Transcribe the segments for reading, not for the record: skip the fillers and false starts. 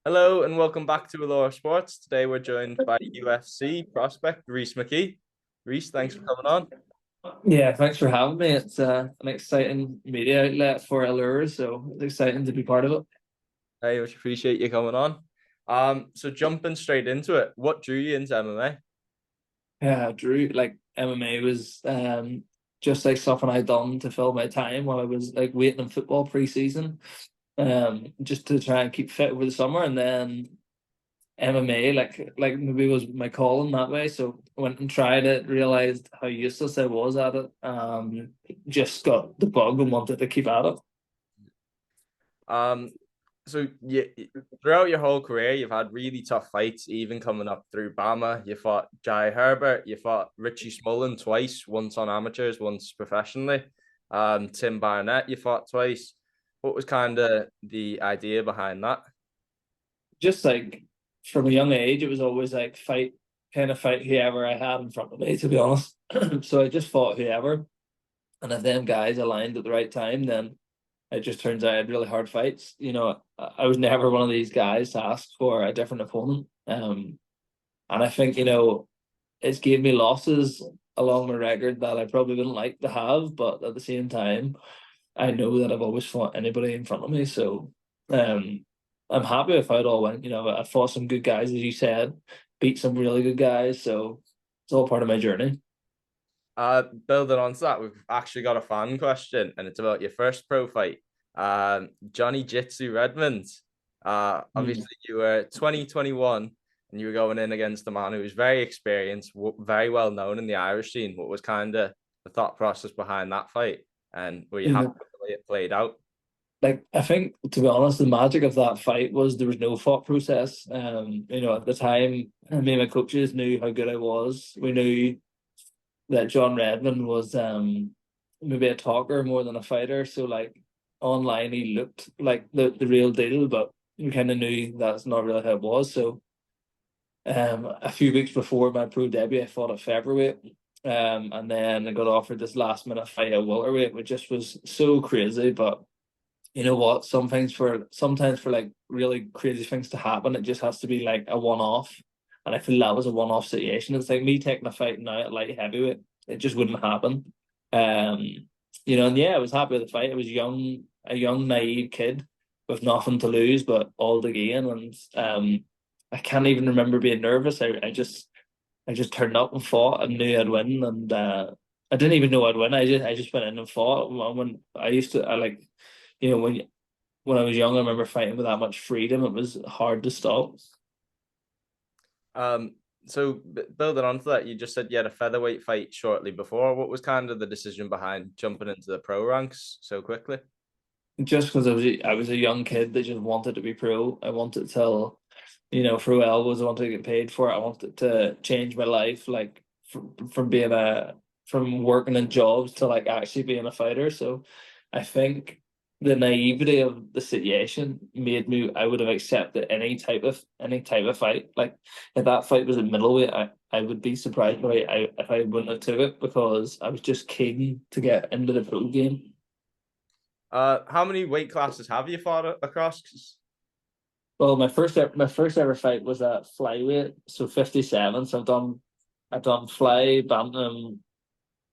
Hello and welcome back to Allure Sports. Today we're joined by UFC prospect Rhys McKee. Rhys, thanks for coming on. Yeah, thanks for having me. It's an exciting media outlet for Allure, so it's exciting to be part of it. I much appreciate you coming on. So jumping straight into it, what drew you into MMA? Yeah, Drew, like MMA was just like something I done to fill my time while I was like waiting in football preseason, just to try and keep fit over the summer, and then MMA like maybe was my calling that way. So I went and tried it, realized how useless I was at it. Just got the bug and wanted to keep at it. Um, so throughout your whole career, you've had really tough fights, even coming up through BAMMA. You fought Jai Herbert, you fought Richie Smullen twice, once on amateurs, once professionally. Tim Barnett, you fought twice. What was kind of the idea behind that? Just like from a young age, it was always like fight whoever I had in front of me, to be honest. So I just fought whoever. And if them guys aligned at the right time, then it just turns out I had really hard fights. I was never one of these guys to ask for a different opponent. And I think, it's gave me losses along my record that I probably wouldn't like to have, but at the same time, I know that I've always fought anybody in front of me. So I'm happy with how it all went. I fought some good guys, as you said, beat some really good guys. So it's all part of my journey. Building on to that, we've actually got a fan question, and it's about your first pro fight. Johnny Jitsu Redmond. Mm. Obviously you were 2021 and you were going in against a man who was very experienced, very well known in the Irish scene. What was kind of the thought process behind that fight? And were you happy Yeah. with the way it played out? Like I think, to be honest, the magic of that fight was there was no thought process. At the time, me and my coaches knew how good I was. We knew that John Redmond was maybe a talker more than a fighter. So like online he looked like the real deal, but we kind of knew that's not really how it was. So a few weeks before my pro debut, I fought at featherweight. And then I got offered this last minute fight at welterweight, which just was so crazy. But you know what? Sometimes for like really crazy things to happen, it just has to be like a one off. And I feel that was a one off situation. It's like me taking a fight now at light heavyweight. It just wouldn't happen. And yeah, I was happy with the fight. I was a young, naive kid with nothing to lose but all to gain. And I can't even remember being nervous. I just turned up and fought and knew I'd win. And I didn't even know I'd win. I just went in and fought. When I used to, I like, you know, when I was young, I remember fighting with that much freedom. It was hard to stop. Um, so building on to that, you just said you had a featherweight fight shortly before. What was kind of the decision behind jumping into the pro ranks so quickly? Just because I was a young kid that just wanted to be pro. I wanted to tell, through elbows, I wanted to get paid for it. I wanted to change my life, like from being from working in jobs to like actually being a fighter. So I think the naivety of the situation made me I would have accepted any type of fight. Like if that fight was at middleweight, I would be surprised if I wouldn't have took it because I was just keen to get into the pro game. How many weight classes have you fought across? Well, my first ever fight was at flyweight, so 57. So I've done fly, bantam,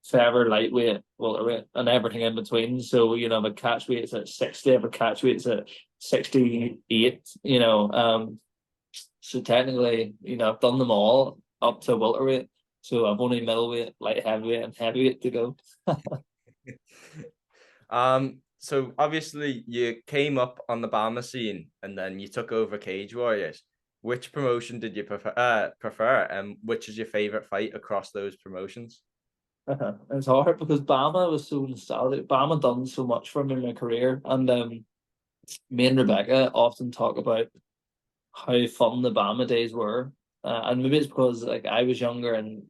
feather, lightweight, welterweight, and everything in between. So my catch weight's at 60, my catch weight's at 68. So technically, I've done them all up to welterweight. So I've only middleweight, light heavyweight, and heavyweight to go. So obviously you came up on the BAMMA scene and then you took over Cage Warriors. Which promotion did you prefer, and which is your favorite fight across those promotions? It's hard because BAMMA was so nostalgic. BAMMA done so much for me in my career, and me and Rebecca often talk about how fun the BAMMA days were. And maybe it's because like I was younger and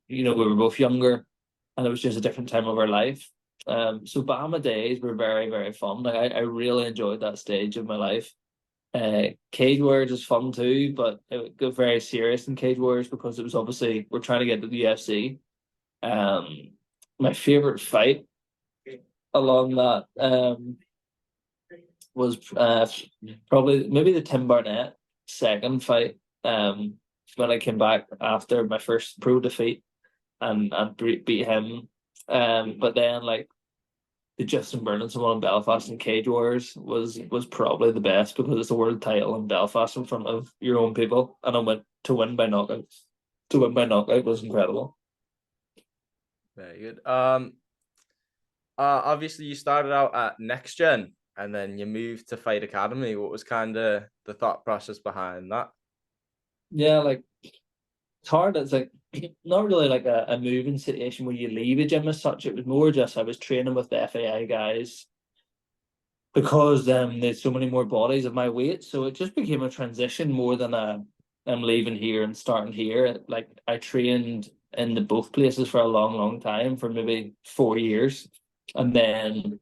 we were both younger and it was just a different time of our life. So BAMMA days were very, very fun. Like I really enjoyed that stage of my life. Cage Warriors is fun too, but it got very serious in Cage Warriors because it was obviously we're trying to get to the UFC. Um, my favorite fight along that was probably maybe the Tim Barnett second fight. When I came back after my first pro defeat and beat him. But then like the Justin Burnison one in Belfast and Cage Warriors was probably the best because it's a world title in Belfast in front of your own people, and I went to win by knockout. To win by knockout was incredible. Very good. Obviously you started out at Next Gen and then you moved to Fight Academy. What was kind of the thought process behind that? Yeah, like it's hard. It's like not really like a moving situation where you leave a gym as such. It was more just I was training with the FAI guys because there's so many more bodies of my weight. So it just became a transition more than I'm leaving here and starting here. Like I trained in the both places for a long, long time, for maybe 4 years. And then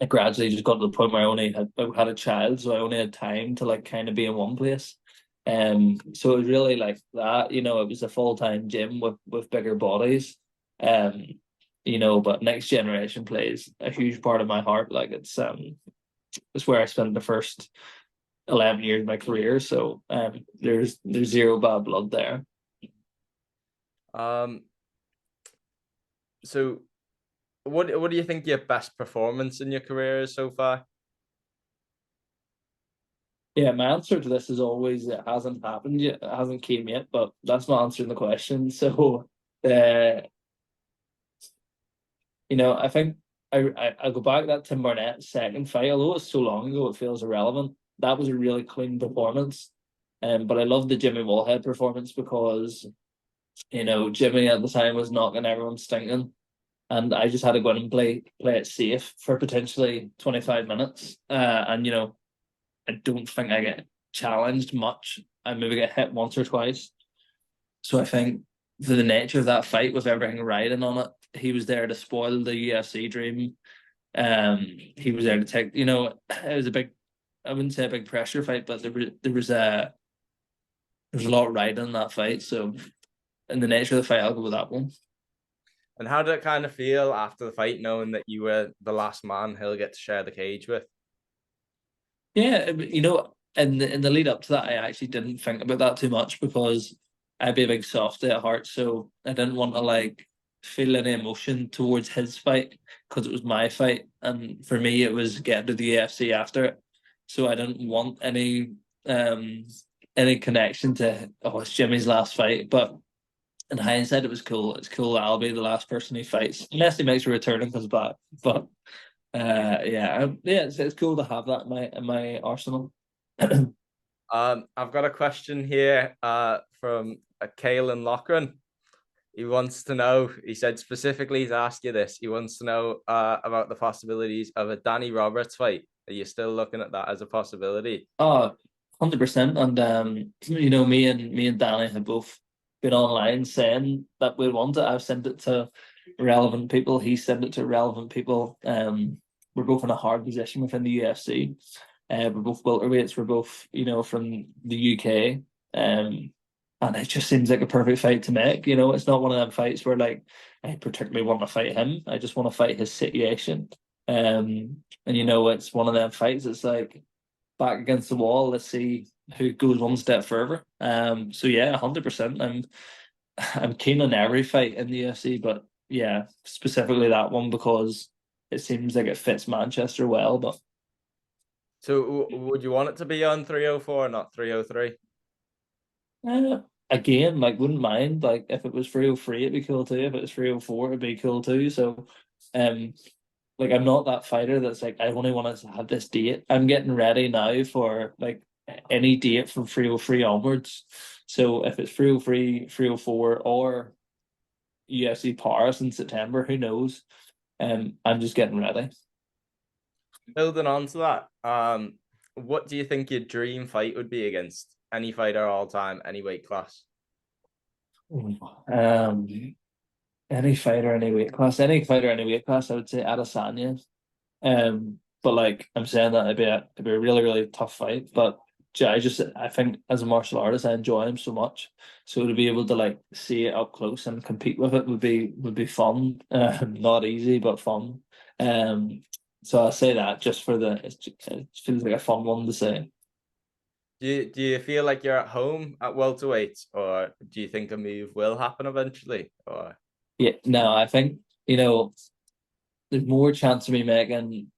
I gradually just got to the point where I had a child, so I only had time to like kind of be in one place. So it was really like that, it was a full-time gym with bigger bodies. But Next Generation plays a huge part of my heart. Like it's where I spent the first 11 years of my career. So there's zero bad blood there. So what do you think your best performance in your career is so far? Yeah, my answer to this is always it hasn't happened yet, it hasn't came yet, but that's not answering the question. So I think I go back to that Tim Barnett second fight, although it's so long ago it feels irrelevant. That was a really clean performance. But I love the Jimmy Wallhead performance because Jimmy at the time was knocking everyone stinking. And I just had to go in and play it safe for potentially 25 minutes. And I don't think I get challenged much. I maybe get hit once or twice. So I think for the nature of that fight with everything riding on it, he was there to spoil the UFC dream. He was there to take, it was a big, I wouldn't say a big pressure fight, but there was a lot riding in that fight. So in the nature of the fight, I'll go with that one. And how did it kind of feel after the fight, knowing that you were the last man he'll get to share the cage with? Yeah, in the lead up to that, I actually didn't think about that too much because I'd be a big softie at heart, so I didn't want to like feel any emotion towards his fight because it was my fight, and for me, it was getting to the UFC after it, so I didn't want any connection to it's Jimmy's last fight. But in hindsight, it was cool. It's cool that I'll be the last person he fights, unless he makes a return and comes back. But it's cool to have that in my arsenal. I've got a question here from Caelan Loughran. He wants to know, he said specifically to ask you this, he wants to know about the possibilities of a Danny Roberts fight. Are you still looking at that as a possibility? 100%. And me and Danny have both been online saying that we want it. I've sent it to relevant people. He sent it to relevant people. We're both in a hard position within the UFC. We're both welterweights. We're both, from the UK. And it just seems like a perfect fight to make. It's not one of them fights where like I particularly want to fight him. I just want to fight his situation. And it's one of them fights. It's like back against the wall. Let's see who goes one step further. So yeah, 100%. I'm keen on every fight in the UFC, but yeah, specifically that one because it seems like it fits Manchester well. But so would you want it to be on 304 or not 303? Again, like wouldn't mind. Like if it was 303, it'd be cool too. If it was 304, it'd be cool too. So like I'm not that fighter that's like I only want to have this date. I'm getting ready now for like any date from 303 onwards. So if it's 303, 304 or UFC Paris in September, who knows? I'm just getting ready. Building on to that, what do you think your dream fight would be against any fighter all time, any weight class? Any fighter, any weight class, I would say Adesanya. But like I'm saying that it'd be a really, really tough fight. But I think as a martial artist, I enjoy him so much. So to be able to like see it up close and compete with it would be fun. Not easy, but fun. So I say that just for it feels like a fun one to say. Do you feel like you're at home at welterweight, or do you think a move will happen eventually? Or Yeah, no, I think, there's more chance of me making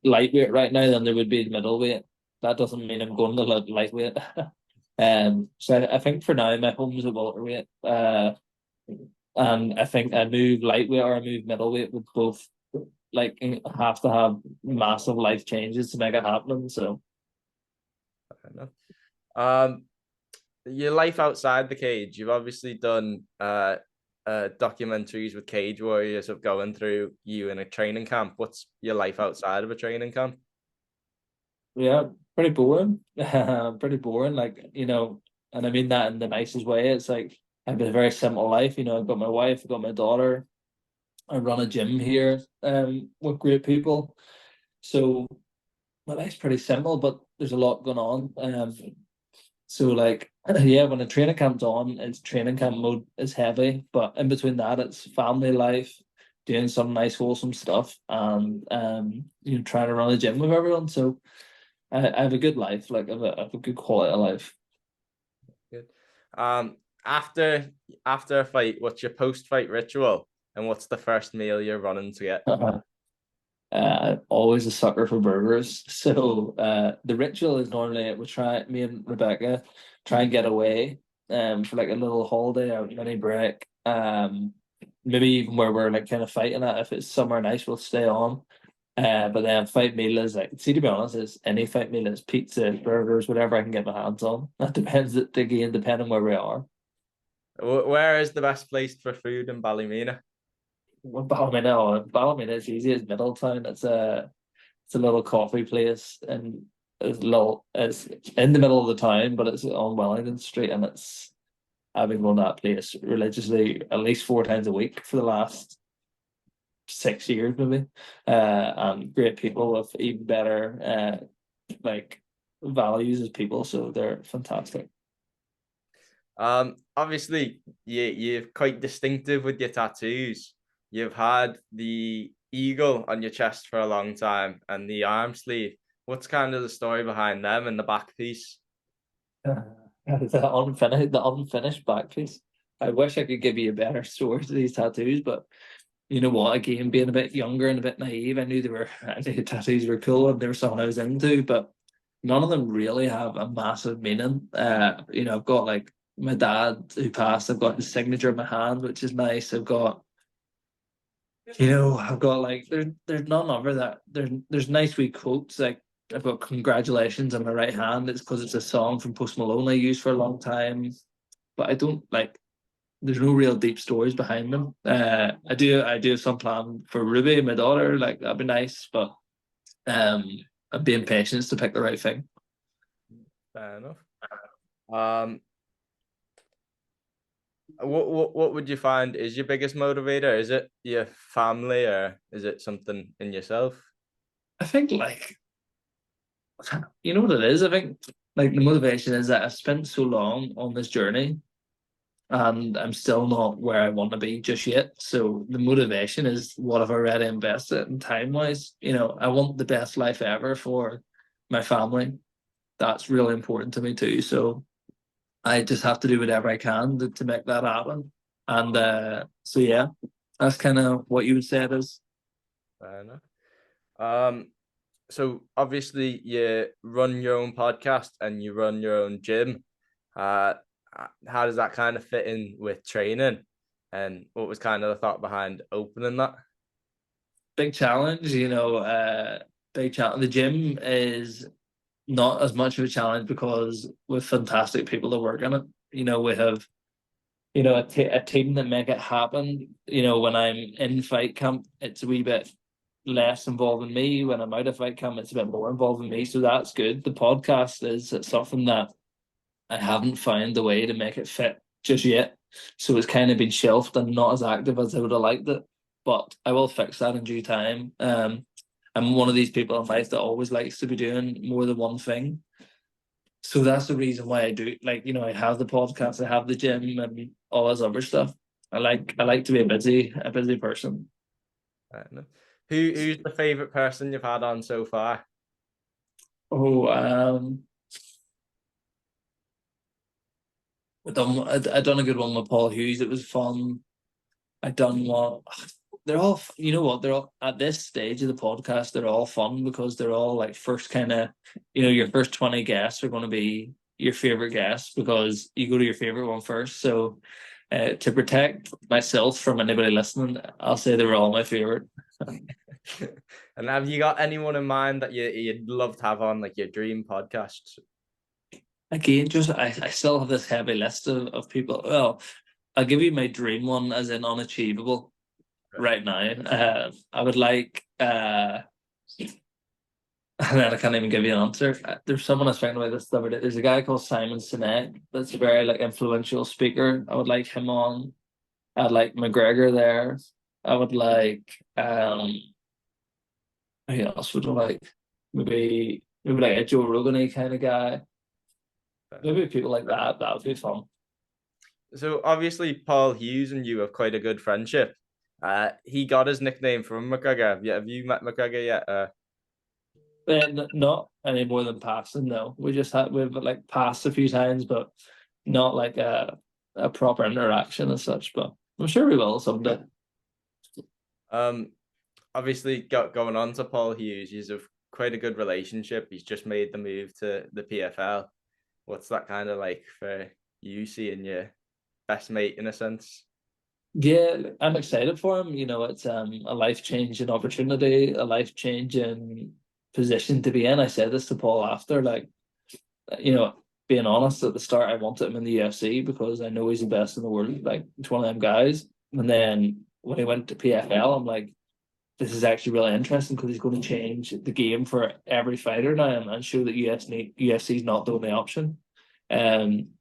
lightweight right now than there would be middleweight. That doesn't mean I'm going to lightweight. So I think for now my home's at welterweight. And I think a move lightweight or a move middleweight would both like have to have massive life changes to make it happen. So I don't know. Your life outside the cage. You've obviously done documentaries with Cage Warriors of going through you in a training camp. What's your life outside of a training camp? yeah, pretty boring. Pretty boring. And I mean that in the nicest way. It's like I have a very simple life. I've got my wife, I've got my daughter. I run a gym here, with great people. So my life's pretty simple, but there's a lot going on. So like yeah, when a training camp's on, it's training camp mode is heavy, but in between that, it's family life, doing some nice wholesome stuff, and trying to run a gym with everyone. So I have a good life, like I have a good quality of life. Good. Um, after a fight, what's your post-fight ritual, and what's the first meal you're running to get? Always a sucker for burgers. So the ritual is normally me and Rebecca try and get away for like a little holiday or mini break. Maybe even where we're like kind of fighting at. If it's somewhere nice, we'll stay on. But then fight meal is like, see, to be honest, is any fight meal is pizza, burgers, whatever I can get my hands on. That depends again, depending where we are. Where is the best place for food in Ballymena? Well, Ballymena is easy as Middletown. It's a little coffee place and it's in the middle of the town, but it's on Wellington Street and I've been going to that place religiously at least 4 times a week for the last 6 years maybe. And great people with even better like values as people, so they're fantastic. Obviously, you're quite distinctive with your tattoos. You've had the eagle on your chest for a long time and the arm sleeve. What's kind of the story behind them and the back piece? The unfinished back piece. I wish I could give you a better story to these tattoos, but you know what? Again, being a bit younger and a bit naive, I knew tattoos were cool and they were something I was into, but none of them really have a massive meaning. I've got like my dad who passed. I've got his signature in my hand, which is nice. I've got like there's none other that there's nice wee quotes like I've got congratulations on my right hand. It's because it's a song from Post Malone I used for a long time, but I don't like. There's no real deep stories behind them. I do have some plan for Ruby, my daughter. Like that'd be nice, but um, I'm being patient to pick the right thing. Fair enough. Um, what would you find is your biggest motivator? Is it your family or is it something in yourself? I think like you know what it is. I think like the motivation is that I've spent so long on this journey and I'm still not where I want to be just yet. So the motivation is what I've already invested in time wise. I want the best life ever for my family. That's really important to me too. So I just have to do whatever I can to make that happen. And so yeah, that's kind of what you would say it is. Fair enough. Um, so obviously you run your own podcast and you run your own gym. Uh, how does that kind of fit in with training? And what was kind of the thought behind opening that? Big challenge, big challenge. The gym is not as much of a challenge because with fantastic people that work in it. We have a team that make it happen. When I'm in fight camp, it's a wee bit less involving me. When I'm out of fight camp, it's a bit more involving me. So that's good. The podcast is something that I haven't found the way to make it fit just yet. So it's kind of been shelved and not as active as I would have liked it. But I will fix that in due time. I'm one of these people in life that always likes to be doing more than one thing. So that's the reason why I do I have the podcast, I have the gym and all this other stuff. I like to be a busy person. Who's the favorite person you've had on so far? Oh, I done a good one with Paul Hughes. It was fun. I done one. They're all, you know what? They're all at this stage of the podcast. They're all fun because they're all like first kind of, your first 20 guests are going to be your favorite guests because you go to your favorite one first. So, to protect myself from anybody listening, I'll say they were all my favorite. And have you got anyone in mind that you'd love to have on, like your dream podcast? Again, just I still have this heavy list of people. Well, I'll give you my dream one as in unachievable right now. I would like and then I can't even give you an answer. There's someone I was talking about this the other day. There's a guy called Simon Sinek that's a very like influential speaker. I would like him on. I'd like McGregor there. I would like who else would I like? Maybe like a Joe Rogan kind of guy. Maybe people like that. That would be fun. So obviously Paul Hughes and you have quite a good friendship. He got his nickname from McGregor. Have you met McGregor yet? Not any more than passing. No, we've like passed a few times, but not like a proper interaction as such. But I'm sure we will someday. Um, Obviously going on to Paul Hughes, he's of quite a good relationship. He's just made the move to the PFL. What's that kind of like for you seeing your best mate in a sense? Yeah, I'm excited for him. It's a life-changing opportunity, a life-changing position to be in. I said this to Paul after, like, being honest, at the start, I wanted him in the UFC because I know he's the best in the world. Like, it's one of them guys. And then when he went to PFL, I'm like, this is actually really interesting because he's going to change the game for every fighter now and show that UFC is not the only option. Um,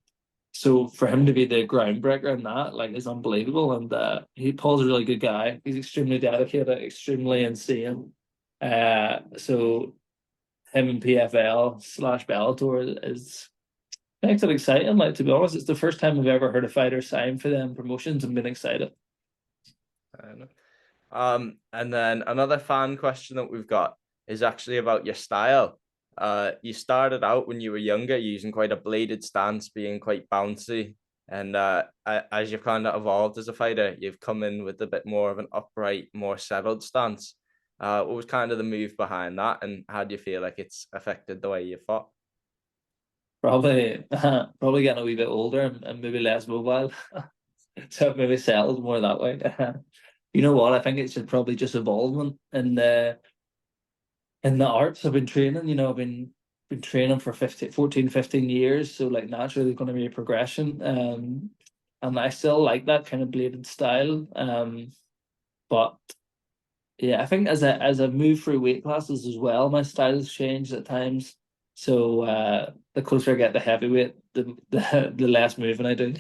so for him to be the groundbreaker in that, like, is unbelievable. And Paul's a really good guy. He's extremely dedicated, extremely insane. So him in PFL/Bellator is makes it exciting. Like, to be honest, it's the first time I've ever heard a fighter sign for them promotions and been excited. And then another fan question that we've got is actually about your style. You started out when you were younger using quite a bladed stance, being quite bouncy. And as you've kind of evolved as a fighter, you've come in with a bit more of an upright, more settled stance. What was kind of the move behind that, and how do you feel like it's affected the way you fought? Probably getting a wee bit older and maybe less mobile. So maybe settled more that way. You know what? I think it's probably just evolvement in the arts. I've been training, I've been training for 15 years. So like naturally there's gonna be a progression. And I still like that kind of bladed style. But yeah, I think as I move through weight classes as well, my style's changed at times. So the closer I get to heavyweight, the less moving I do.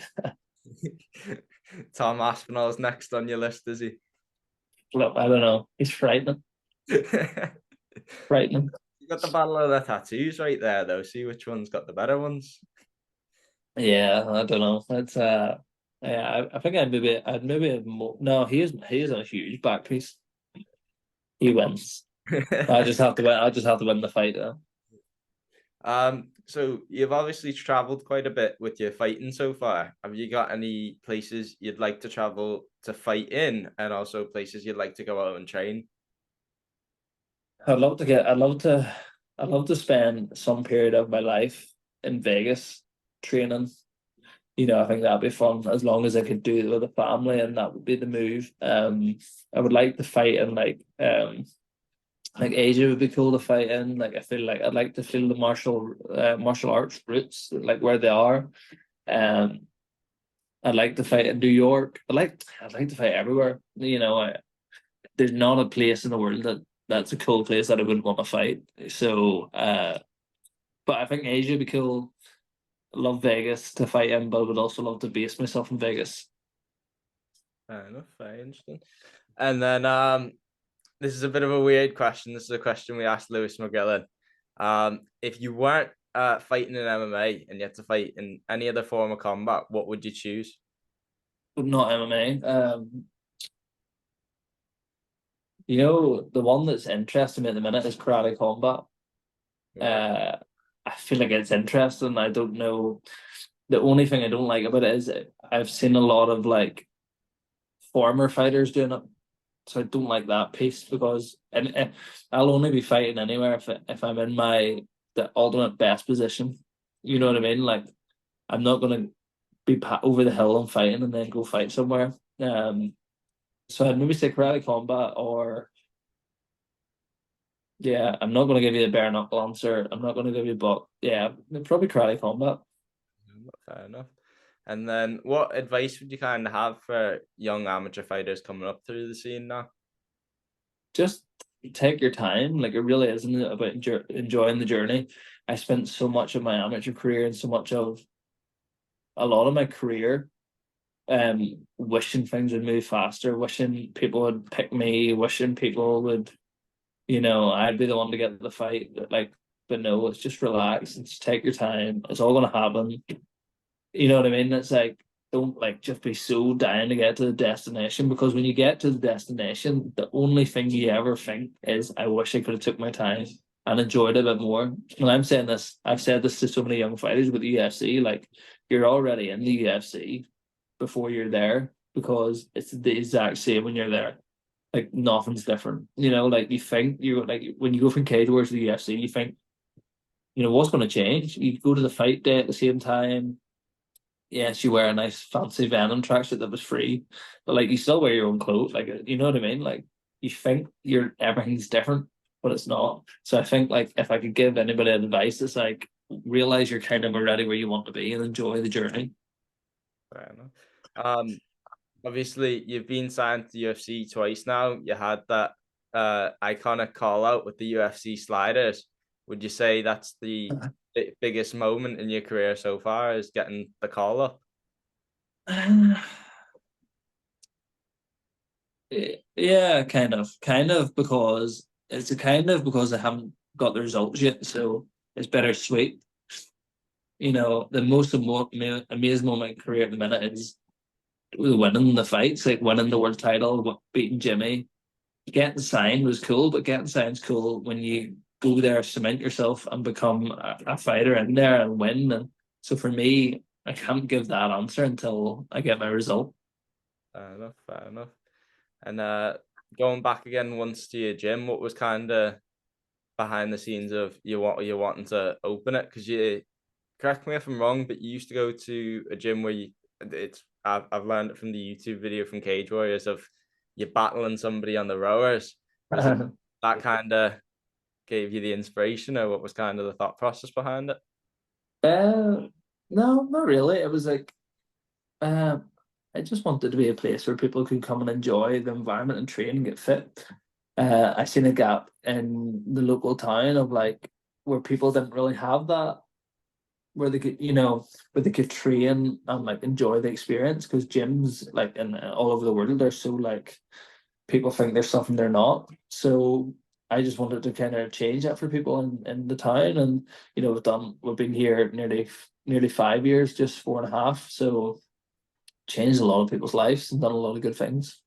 Tom Aspinall's next on your list, is he? Look, I don't know. He's frightening. Frightening. You got the battle of the tattoos right there, though. See which one's got the better ones. Yeah, I don't know. That's yeah, I think I'd maybe have more. No, he is a huge back piece. He wins. I just have to win. I just have to win the fight. So you've obviously traveled quite a bit with your fighting so far. Have you got any places you'd like to travel to fight in, and also places you'd like to go out and train? I'd love to get. I'd love to spend some period of my life in Vegas training. I think that'd be fun as long as I could do it with a family, and that would be the move. I would like to fight in like Asia would be cool to fight in. Like I feel like I'd like to feel the martial arts roots, like where they are. Um, I'd like to fight in New York. I'd like to fight everywhere. There's not a place in the world that's a cool place that I wouldn't want to fight. So, but I think Asia would be cool. I love Vegas to fight in, but I would also love to base myself in Vegas. Fair enough, very interesting. And then this is a bit of a weird question. This is a question we asked Lewis McGillen. If you weren't fighting in MMA and you had to fight in any other form of combat, what would you choose? But not MMA. You know, the one that's interesting me at the minute is karate combat. Right. I feel like it's interesting. I don't know. The only thing I don't like about it is I've seen a lot of like former fighters doing it, so I don't like that piece because and I'll only be fighting anywhere if I'm in my the ultimate best position. You know what I mean? Like I'm not gonna be over the hill and fighting and then go fight somewhere. So I'd maybe say karate combat or yeah, I'm not gonna give you the bare knuckle answer. I'm not gonna give you but yeah, probably karate combat. Fair enough. And then what advice would you kind of have for young amateur fighters coming up through the scene now? Just take your time. Like it really isn't about enjoying the journey. I spent so much of my amateur career and so much of a lot of my career wishing things would move faster, wishing people would pick me, wishing people would, I'd be the one to get the fight. But no, it's just relax and just take your time. It's all gonna happen. You know what I mean? It's like don't like just be so dying to get to the destination because when you get to the destination, the only thing you ever think is, I wish I could have took my time and enjoyed it a bit more. And I'm saying this, I've said this to so many young fighters with the UFC, like you're already in the UFC before you're there because it's the exact same when you're there. Like nothing's different. Like you think you like when you go from Cage Warriors to the UFC, you think, what's going to change? You go to the fight day at the same time. Yes, you wear a nice fancy Venom tracksuit that was free, but like you still wear your own clothes. Like you know what I mean? Like you think everything's different, but it's not. So I think like if I could give anybody advice, it's like realize you're kind of already where you want to be and enjoy the journey. Fair enough. Obviously you've been signed to the UFC twice now. You had that iconic call out with the UFC sliders. Would you say that's the biggest moment in your career so far, is getting the call up? Yeah, kind of because it's a kind of because I haven't got the results yet, so it's bittersweet. The most amazing moment in my career at the minute is winning the fights, like winning the world title, beating Jimmy. Getting signed was cool, but getting signed's cool when you go there, cement yourself, and become a fighter in there and win. And so for me, I can't give that answer until I get my result. Fair enough, fair enough. And going back again once to your gym, what was kind of behind the scenes of you wanting to open it? Because you, correct me if I'm wrong, but you used to go to a gym where I've learned it from the YouTube video from Cage Warriors of you battling somebody on the rowers. Was it that kind of gave you the inspiration, or what was kind of the thought process behind it? Uh, no, not really. It was like uh, I just wanted to be a place where people could come and enjoy the environment and train and get fit. I seen a gap in the local town of like where people didn't really have that, where they could, where they could train and like enjoy the experience. Because gyms, like in all over the world, they're so like people think there's something they're not. So I just wanted to kind of change that for people in the town, and we've been here nearly 5 years, just 4.5. So changed a lot of people's lives and done a lot of good things.